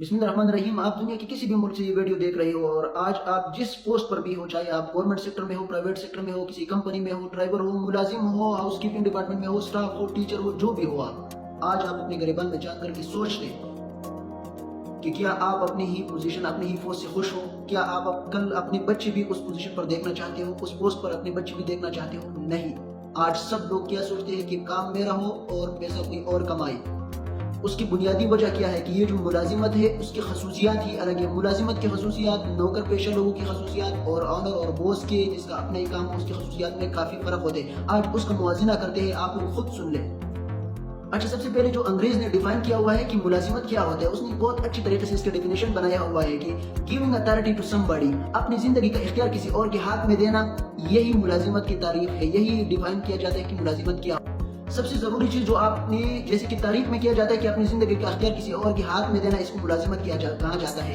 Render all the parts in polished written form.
बिस्मिल्लाहिर्रहमानिर्रहीम। आप दुनिया के किसी भी मुल्क से ये वीडियो देख रहे हो और आज आप जिस पोस्ट पर भी हो, चाहे आप गवर्नमेंट सेक्टर में हो, प्राइवेट सेक्टर में हो, किसी कंपनी में हो, ड्राइवर हो, मुलाजिम हो, हाउस कीपिंग डिपार्टमेंट में हो, स्टाफ हो, टीचर हो, जो भी हो, आप आज आप अपने गिरबान में जान करके सोच लें कि क्या आप अपनी ही पोजीशन, अपनी ही पोस्ट से खुश हो? क्या आप कल अपने बच्चे भी उस पोजीशन पर देखना चाहते हो, उस पोस्ट पर अपने बच्चे भी देखना चाहते हो? नहीं। आज सब लोग क्या सोचते हैं कि काम मेरा हो और पैसा कोई और कमाए। उसकी बुनियादी वजह क्या है कि ये जो मुलाजिमत है उसकी खसूसियात ही अलग है। मुलाजिमत की खसूसियात, नौकर पेशा लोगों की खसूसियात और ऑनर और बॉस के जिसका अपना ही काम हो उसकी खसूसियात में काफ़ी फ़र्क होते हैं। आज उसका मुआजिना करते हैं, आप लोग खुद सुन लें। अच्छा, सबसे पहले जो अंग्रेज ने डिफाइन किया हुआ है कि मुलाजिमत क्या होता है, उसने बहुत अच्छी तरीके से इसका डेफिनेशन बनाया हुआ है कि गिविंग अथॉरिटी टू समबडी, अपनी जिंदगी का इख्तियार किसी और के हाथ में देना, यही मुलाजिमत की तारीफ है। यही डिफाइन किया जाता है कि मुलाजिमत क्या। सबसे ज़रूरी चीज़ जो आपने, जैसे कि तारीफ में किया जाता है कि अपनी ज़िंदगी का अख्तियार किसी और के हाथ में देना, इसको मुलाजिमत कहा जाता है।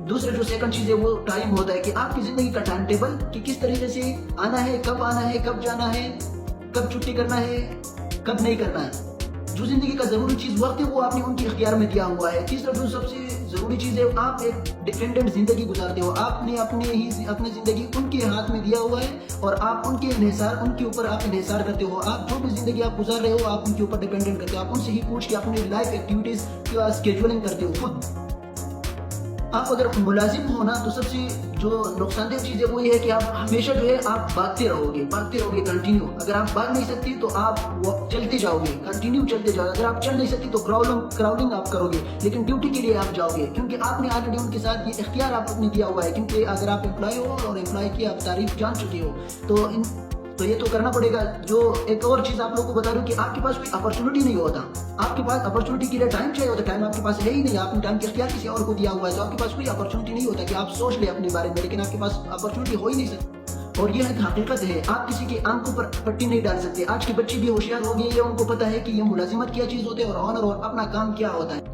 दूसरा जो सेकंड चीज़ है वो टाइम होता है कि आपकी ज़िंदगी का टाइम टेबल कि किस तरीके से आना है, कब जाना है, कब छुट्टी करना है, कब नहीं करना है। जो ज़िंदगी का ज़रूरी चीज़ वक्त है वो आपने उनके इख्तियार में दिया हुआ है। तीसरा जो सबसे ज़रूरी चीज़ है, आप एक डिपेंडेंट ज़िंदगी गुजारते हो, आपने अपनी ज़िंदगी उनके हाथ में दिया हुआ है और आप उनके ऊपर आप इन्हिसार करते हो। आप जो भी ज़िंदगी आप गुजार रहे हो आप उनके ऊपर डिपेंडेंट करते हो। आप उनसे ही पूछ के अपनी लाइफ एक्टिविटीज़ का स्केड्यूलिंग करते हो खुद। आप अगर मुलाजिम हो ना तो सबसे जो नुकसानदेह चीज़ है वो ये है कि आप हमेशा जो है आप भागते रहोगे कंटिन्यू। अगर आप भाग नहीं सकती तो आप चलते जाओगे, कंटिन्यू चलते जाओगे। अगर आप चल नहीं सकती तो क्राउलिंग आप करोगे, लेकिन ड्यूटी के लिए आप जाओगे क्योंकि आपने ऑलरेडी उनके साथ ये इख्तियार आपने दिया हुआ है। क्योंकि अगर आप एम्प्लॉय हो और एम्प्लॉय की आप तारीफ जान चुके हो तो ये तो करना पड़ेगा। जो एक और चीज़ आप लोगों को बता रहा हूँ कि आपके पास कोई अपॉर्चुनिटी नहीं होता। आपके पास अपॉर्चुनिटी के लिए टाइम चाहिए होता, टाइम आपके पास है ही नहीं। आपने टाइम के इख्तियार किसी और को दिया हुआ है तो आपके पास कोई अपॉर्चुनिटी नहीं होता कि आप सोच ले अपने बारे में, लेकिन आपके पास अपॉर्चुनिटी हो ही नहीं सकती। और यह एक हकीकत है, आप किसी के आंखों पर पट्टी नहीं डाल सकते। आज के बच्चे भी होशियार हो गए, उनको पता है कि ये मुलाजिमत क्या चीज़ होती है और ऑनर और अपना काम क्या होता है।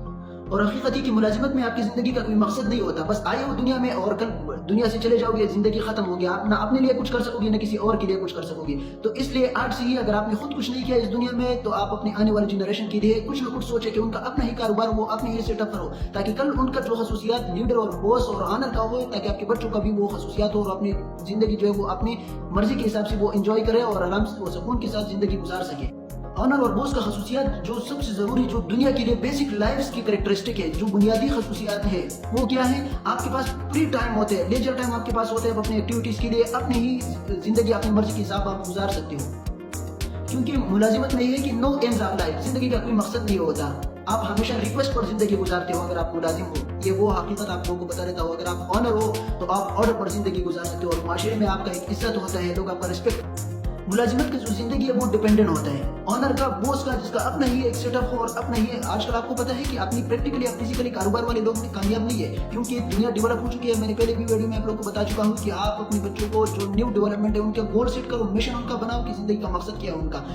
और हकीकत है कि मुलाजिमत में आपकी ज़िंदगी का कोई मकसद नहीं होता। बस आए हो दुनिया में और कल दुनिया से चले जाओगे, ज़िंदगी ख़त्म हो गया। आप ना अपने लिए कुछ कर सकोगे ना किसी और के लिए कुछ कर सकोगे। तो इसलिए आज से ही अगर आपने खुद कुछ नहीं किया इस दुनिया में तो आप अपने आने वाली जनरेशन के लिए कुछ ना कुछ सोचे कि उनका अपना ही कारोबार हो, अपने ही सेटअप करो, ताकि कल उनका जो खसूसियात लीडर और बॉस और ऑनर का हो, ताकि आपके बच्चों का भी वो खसूसियात हो और अपनी ज़िंदगी जो है वो अपनी मर्जी के हिसाब से वो इंजॉय करे और आराम से वो सुकून के साथ ज़िंदगी गुजार सके। ऑनर और बॉस का खसूसियात जो सबसे ज़रूरी, जो दुनिया के लिए बेसिक लाइफ की कैरेक्टरिस्टिक है, जो बुनियादी खसूसियात है वो क्या है? आपके पास फ्री टाइम होते हैं, लेजर टाइम आपके पास होते हैं अपनी एक्टिविटीज़ के लिए, अपनी ही ज़िंदगी अपनी मर्जी के हिसाब आप गुजार सकते हो। क्योंकि मुलाजिमत में ये है कि नो एंड्स ऑफ लाइफ, ज़िंदगी का कोई मकसद नहीं होता। आप हमेशा रिक्वेस्ट पर ज़िंदगी गुजारते हो अगर आप मुलाजिम हो। ये वो हकीकत आप लोगों को बता देता हूँ। अगर आप ऑनर हो तो आप ऑर्डर पर ज़िंदगी गुजार सकते हो और माशरे में आपका एक इज्जत होता है, लोग आपका रिस्पेक्ट। मुलाजिमत की जो जिंदगी है वो डिपेंडेंट होता है ऑनर का, बॉस का, जिसका अपना ही एक सेटअप हो और अपना ही। आजकल आपको पता है कि अपनी प्रैक्टिकली या फिजिकली कारोबार वाले लोग कामयाब नहीं है क्योंकि दुनिया डेवलप हो चुकी है। मैंने पहले भी वीडियो में आप लोगों को बता चुका हूँ कि आप अपने बच्चों को जो न्यू डेवलपमेंट है उनके गोल सेट करो, मिशन उनका बनाओ कि जिंदगी का मकसद क्या है उनका।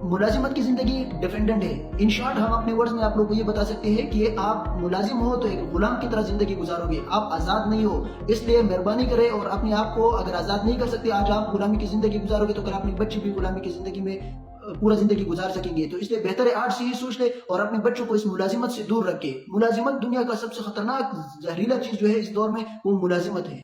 मुलाजिमत की जिंदगी डिपेंडेंट है। इन शॉर्ट हम अपने वर्ड्स में आप लोगों को ये बता सकते हैं कि आप मुलाजिम हो तो एक गुलाम की तरह जिंदगी गुजारोगे, आप आज़ाद नहीं हो। इसलिए मेहरबानी करें और अपने आप को अगर आज़ाद नहीं कर सकते, आज आप गुलामी की जिंदगी गुजारोगे तो कल अपने बच्चे भी गुलामी की जिंदगी में पूरा जिंदगी गुजार सकेंगे। तो इसलिए बेहतर है आज से ही सोच ले और अपने बच्चों को इस मुलाजिमत से दूर रखे। मुलाजिमत दुनिया का सबसे खतरनाक जहरीला चीज जो है इस दौर में वो मुलाजिमत है।